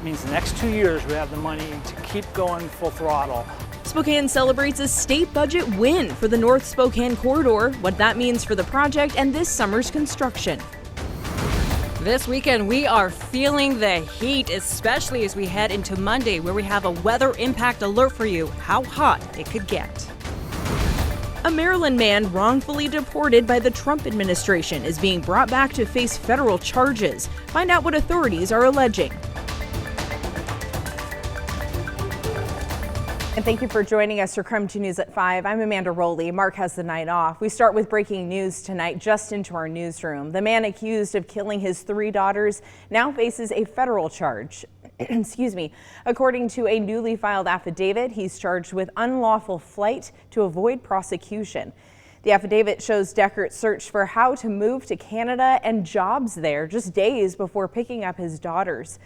That means the next 2 years we have the money to keep going full throttle. Spokane celebrates a state budget win for the North Spokane corridor, what that means for the project and this summer's construction. This weekend, we are feeling the heat, especially as we head into Monday, where we have a weather impact alert for you, how hot it could get. A Maryland man wrongfully deported by the Trump administration is being brought back to face federal charges. Find out what authorities are alleging. And thank you for joining us for KREM 2 News at 5. I'm Amanda Rowley. Mark has the night off. We start with breaking news tonight just into our newsroom. The man accused of killing his 3 daughters now faces a federal charge. Excuse me. According to a newly filed affidavit, he's charged with unlawful flight to avoid prosecution. The affidavit shows Deckert searched for how to move to Canada and jobs there just days before picking up his daughters.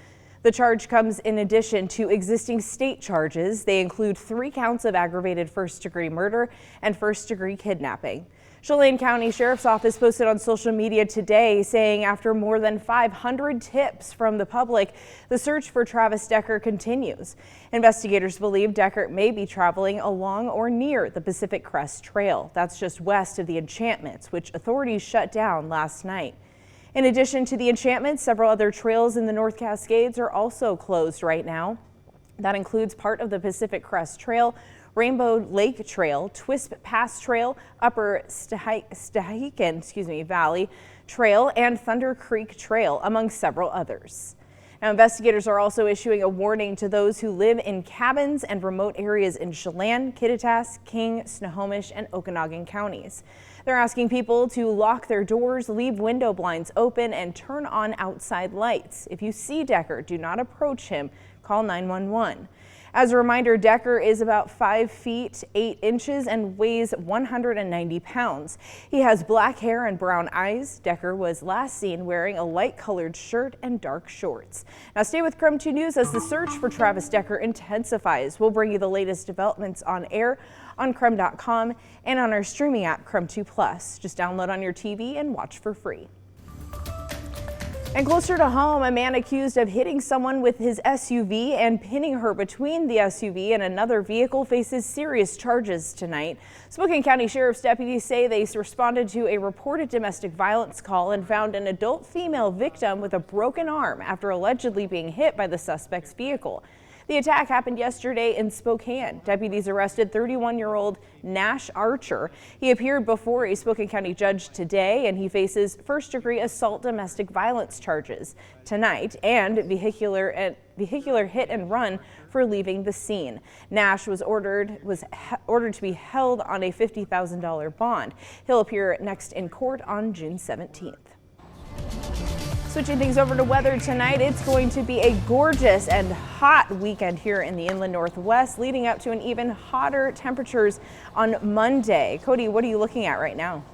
The charge comes in addition to existing state charges. They include 3 counts of aggravated first-degree murder and first-degree kidnapping. Chelan County Sheriff's Office posted on social media today saying after more than 500 tips from the public, the search for Travis Deckert continues. Investigators believe Deckert may be traveling along or near the Pacific Crest Trail. That's just west of the Enchantments, which authorities shut down last night. In addition to the Enchantments, several other trails in the North Cascades are also closed right now. That includes part of the Pacific Crest Trail, Rainbow Lake Trail, Twisp Pass Trail, Upper Stehekin Valley Trail, and Thunder Creek Trail, among several others. Now, investigators are also issuing a warning to those who live in cabins and remote areas in Chelan, Kittitas, King, Snohomish, and Okanagan counties. They're asking people to lock their doors, leave window blinds open, and turn on outside lights. If you see Deckert, do not approach him. Call 911. As a reminder, Deckert is about 5 feet 8 inches and weighs 190 pounds. He has black hair and brown eyes. Deckert was last seen wearing a light-colored shirt and dark shorts. Now stay with KREM 2 News as the search for Travis Deckert intensifies. We'll bring you the latest developments on air on KREM.com and on our streaming app KREM 2 Plus. Just download on your TV and watch for free. And closer to home, a man accused of hitting someone with his SUV and pinning her between the SUV and another vehicle faces serious charges tonight. Spokane County Sheriff's deputies say they responded to a reported domestic violence call and found an adult female victim with a broken arm after allegedly being hit by the suspect's vehicle. The attack happened yesterday in Spokane. Deputies arrested 31-year-old Nash Archer. He appeared before a Spokane County judge today, and he faces first-degree assault domestic violence charges tonight and vehicular hit and run for leaving the scene. Nash was ordered to be held on a $50,000 bond. He'll appear next in court on June 17th. Switching things over to weather tonight, it's going to be a gorgeous and hot weekend here in the inland Northwest, leading up to an even hotter temperatures on Monday. Cody, what are you looking at right now?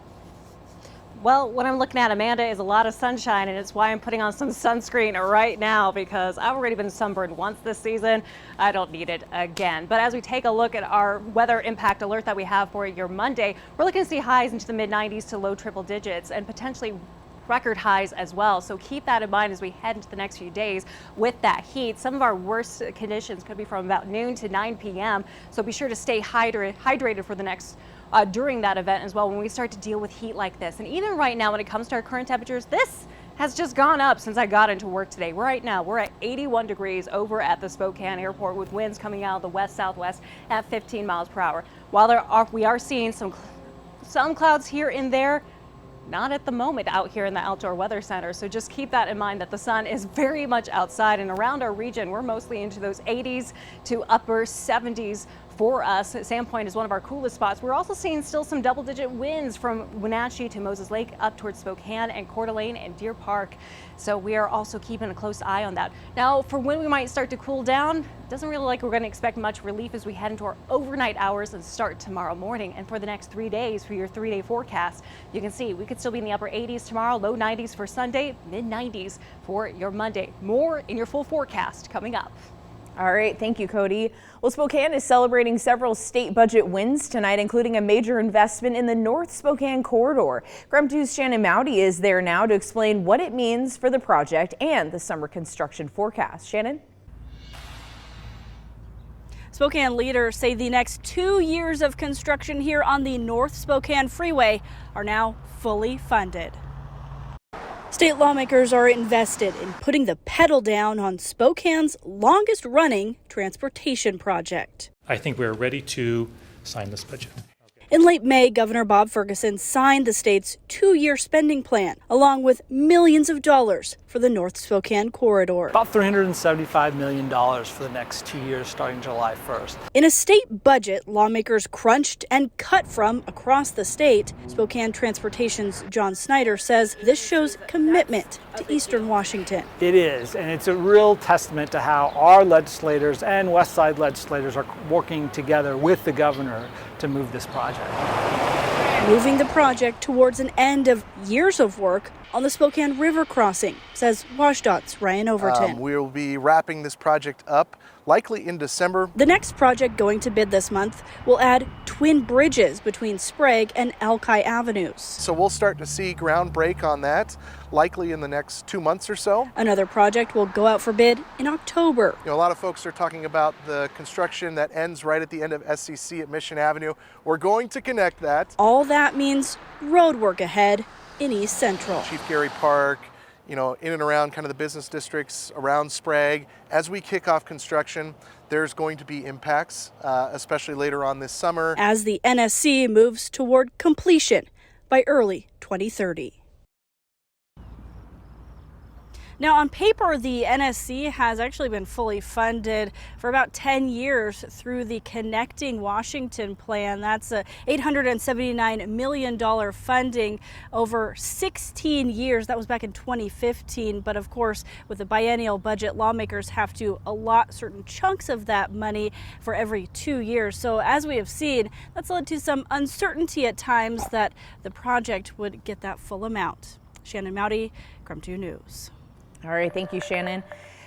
Well, what I'm looking at, Amanda, is a lot of sunshine, and it's why I'm putting on some sunscreen right now because I've already been sunburned once this season. I don't need it again. But as we take a look at our weather impact alert that we have for your Monday, we're looking to see highs into the mid-90s to low triple digits and potentially record highs as well. So keep that in mind as we head into the next few days with that heat. Some of our worst conditions could be from about noon to 9 p.m. So be sure to stay hydrated for the next during that event as well when we start to deal with heat like this. And even right now when it comes to our current temperatures, this has just gone up since I got into work today. Right now we're at 81 degrees over at the Spokane airport with winds coming out of the west-southwest at 15 miles per hour. While we are seeing some clouds here and there, not at the moment out here in the Outdoor Weather Center. So just keep that in mind that the sun is very much outside and around our region. We're mostly into those 80s to upper 70s for us. Sandpoint is one of our coolest spots. We're also seeing still some double-digit winds from Wenatchee to Moses Lake up towards Spokane and Coeur d'Alene and Deer Park. So we are also keeping a close eye on that. Now, for when we might start to cool down, it doesn't really like we're going to expect much relief as we head into our overnight hours and start tomorrow morning. And for the next 3 days, for your 3-day forecast, you can see we could still be in the upper 80s tomorrow, low 90s for Sunday, mid 90s for your Monday. More in your full forecast coming up. All right, thank you, Cody. Well, Spokane is celebrating several state budget wins tonight, including a major investment in the North Spokane corridor. KREM 2's Shannon Mowdy is there now to explain what it means for the project and the summer construction forecast. Shannon? Spokane leaders say the next 2 years of construction here on the North Spokane Freeway are now fully funded. State lawmakers are invested in putting the pedal down on Spokane's longest running transportation project. I think we're ready to sign this budget. In late May, Governor Bob Ferguson signed the state's 2-year spending plan, along with millions of dollars for the North Spokane corridor. About $375 million for the next 2 years starting July 1st. In a state budget lawmakers crunched and cut from across the state, Spokane Transportation's John Snyder says this shows commitment to Eastern Washington. It is, and it's a real testament to how our legislators and West Side legislators are working together with the governor to move this project. Moving the project towards an end of years of work on the Spokane River crossing, says WashDOT's Ryan Overton. We'll be wrapping this project up likely in December. The next project going to bid this month will add twin bridges between Sprague and Alki Avenues. So we'll start to see ground break on that likely in the next 2 months or so. Another project will go out for bid in October. A lot of folks are talking about the construction that ends right at the end of SCC at Mission Avenue. We're going to connect that. All that means road work ahead in East Central. Chief Gary Park, in and around kind of the business districts around Sprague. As we kick off construction, there's going to be impacts, especially later on this summer. As the NSC moves toward completion by early 2030. Now, on paper, the NSC has actually been fully funded for about 10 years through the Connecting Washington plan. That's a $879 million funding over 16 years. That was back in 2015. But of course, with the biennial budget, lawmakers have to allot certain chunks of that money for every 2 years. So as we have seen, that's led to some uncertainty at times that the project would get that full amount. Shannon Mowdy, KREM 2 News. All right, thank you, Shannon.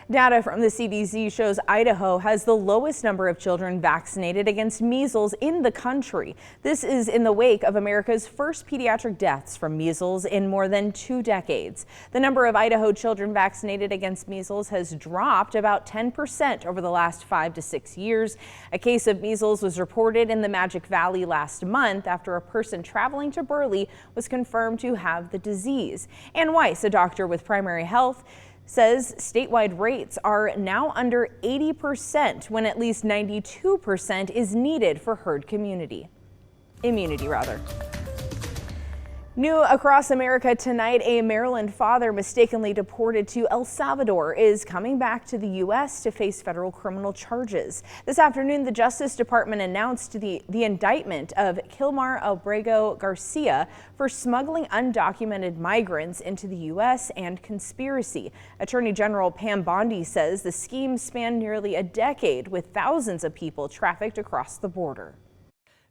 Data from the CDC shows Idaho has the lowest number of children vaccinated against measles in the country. This is in the wake of America's first pediatric deaths from measles in more than 2 decades. The number of Idaho children vaccinated against measles has dropped about 10% over the last 5 to 6 years. A case of measles was reported in the Magic Valley last month after a person traveling to Burley was confirmed to have the disease. Ann Weiss, a doctor with Primary Health, says statewide rates are now under 80% when at least 92% is needed for herd immunity. New across America tonight, a Maryland father mistakenly deported to El Salvador is coming back to the U.S. to face federal criminal charges. This afternoon, the Justice Department announced the indictment of Kilmar Abrego Garcia for smuggling undocumented migrants into the U.S. and conspiracy. Attorney General Pam Bondi says the scheme spanned nearly a decade with thousands of people trafficked across the border.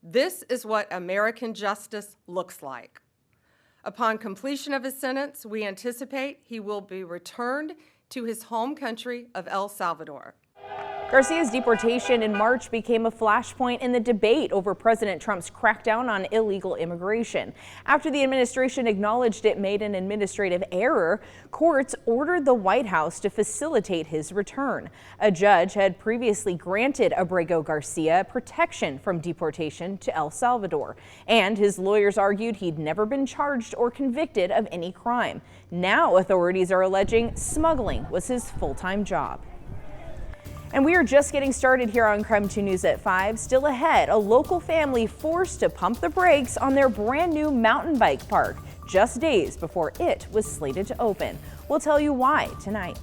This is what American justice looks like. Upon completion of his sentence, we anticipate he will be returned to his home country of El Salvador. Garcia's deportation in March became a flashpoint in the debate over President Trump's crackdown on illegal immigration. After the administration acknowledged it made an administrative error, courts ordered the White House to facilitate his return. A judge had previously granted Abrego Garcia protection from deportation to El Salvador, and his lawyers argued he'd never been charged or convicted of any crime. Now authorities are alleging smuggling was his full-time job. And we are just getting started here on KREM 2 News at 5. Still ahead, a local family forced to pump the brakes on their brand new mountain bike park just days before it was slated to open. We'll tell you why tonight.